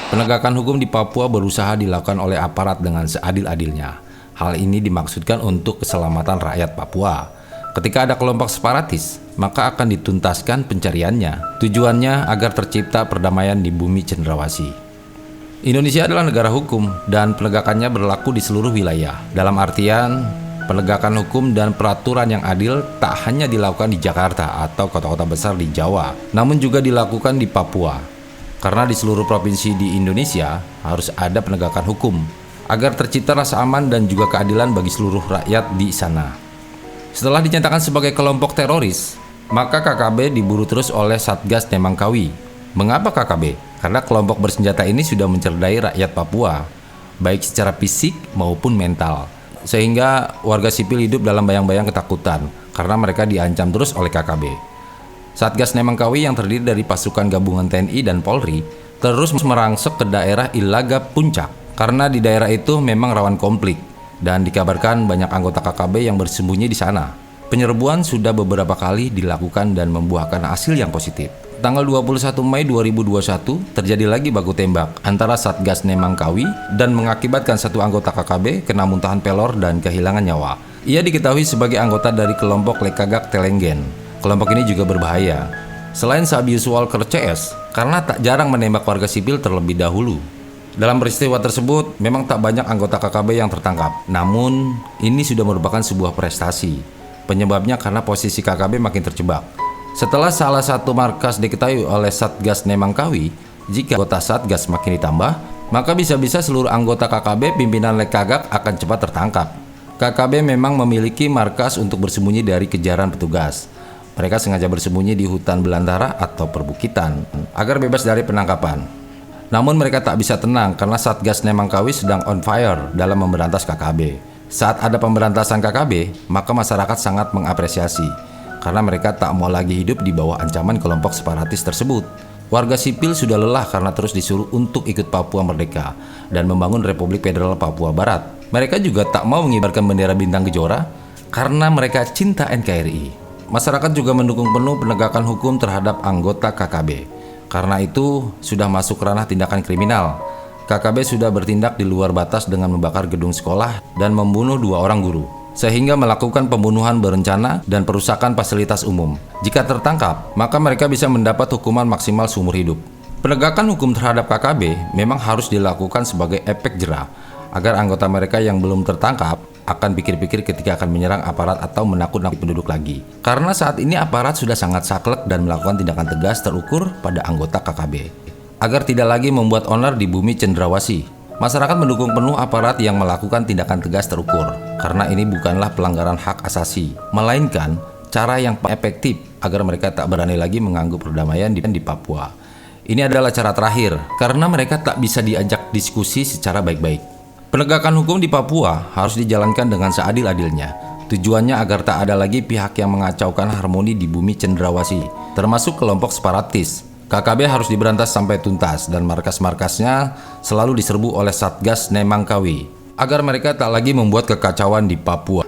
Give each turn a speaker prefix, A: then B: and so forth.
A: Penegakan hukum di Papua berusaha dilakukan oleh aparat dengan seadil-adilnya. Hal ini dimaksudkan untuk keselamatan rakyat Papua. Ketika ada kelompok separatis, maka akan dituntaskan pencariannya. Tujuannya agar tercipta perdamaian di bumi cendrawasih. Indonesia adalah negara hukum dan penegakannya berlaku di seluruh wilayah. Dalam artian, penegakan hukum dan peraturan yang adil tak hanya dilakukan di Jakarta atau kota-kota besar di Jawa, namun juga dilakukan di Papua. Karena di seluruh provinsi di Indonesia harus ada penegakan hukum agar tercipta rasa aman dan juga keadilan bagi seluruh rakyat di sana. Setelah dinyatakan sebagai kelompok teroris, maka KKB diburu terus oleh Satgas Nemangkawi. Mengapa KKB? Karena kelompok bersenjata ini sudah mencerdai rakyat Papua, baik secara fisik maupun mental. Sehingga warga sipil hidup dalam bayang-bayang ketakutan karena mereka diancam terus oleh KKB. Satgas Nemangkawi yang terdiri dari pasukan gabungan TNI dan Polri terus merangsek ke daerah Ilaga Puncak karena di daerah itu memang rawan konflik dan dikabarkan banyak anggota KKB yang bersembunyi di sana. Penyerbuan sudah beberapa kali dilakukan dan membuahkan hasil yang positif. Tanggal 21 Mei 2021 terjadi lagi baku tembak antara Satgas Nemangkawi dan mengakibatkan satu anggota KKB kena muntahan pelor dan kehilangan nyawa. Ia diketahui sebagai anggota dari kelompok Lekagak Telenggen. Kelompok ini juga berbahaya. Selain Sabius Walker CS, karena tak jarang menembak warga sipil terlebih dahulu. Dalam peristiwa tersebut, memang tak banyak anggota KKB yang tertangkap. Namun, ini sudah merupakan sebuah prestasi. Penyebabnya karena posisi KKB makin terjebak. Setelah salah satu markas diketahui oleh Satgas Nemangkawi, jika anggota Satgas makin ditambah, maka bisa-bisa seluruh anggota KKB pimpinan Lekagak akan cepat tertangkap. KKB memang memiliki markas untuk bersembunyi dari kejaran petugas. Mereka sengaja bersembunyi di hutan belantara atau perbukitan agar bebas dari penangkapan. Namun mereka tak bisa tenang karena Satgas Nemangkawi sedang on fire dalam memberantas KKB. Saat ada pemberantasan KKB, maka masyarakat sangat mengapresiasi karena mereka tak mau lagi hidup di bawah ancaman kelompok separatis tersebut. Warga sipil sudah lelah karena terus disuruh untuk ikut Papua Merdeka dan membangun Republik Federal Papua Barat. Mereka juga tak mau mengibarkan bendera bintang Kejora karena mereka cinta NKRI. Masyarakat juga mendukung penuh penegakan hukum terhadap anggota KKB. Karena itu sudah masuk ranah tindakan kriminal. KKB sudah bertindak di luar batas dengan membakar gedung sekolah dan membunuh 2 orang guru, sehingga melakukan pembunuhan berencana dan perusakan fasilitas umum. Jika tertangkap, maka mereka bisa mendapat hukuman maksimal seumur hidup. Penegakan hukum terhadap KKB memang harus dilakukan sebagai efek jera, agar anggota mereka yang belum tertangkap akan pikir-pikir ketika akan menyerang aparat atau menakut-nakuti penduduk lagi. Karena saat ini aparat sudah sangat saklek dan melakukan tindakan tegas terukur pada anggota KKB. Agar tidak lagi membuat onar di bumi cendrawasih, masyarakat mendukung penuh aparat yang melakukan tindakan tegas terukur. Karena ini bukanlah pelanggaran hak asasi, melainkan cara yang efektif agar mereka tak berani lagi mengganggu perdamaian di Papua. Ini adalah cara terakhir, karena mereka tak bisa diajak diskusi secara baik-baik. Penegakan hukum di Papua harus dijalankan dengan seadil-adilnya. Tujuannya agar tak ada lagi pihak yang mengacaukan harmoni di bumi cendrawasih, termasuk kelompok separatis. KKB harus diberantas sampai tuntas dan markas-markasnya selalu diserbu oleh Satgas Nemangkawi, agar mereka tak lagi membuat kekacauan di Papua.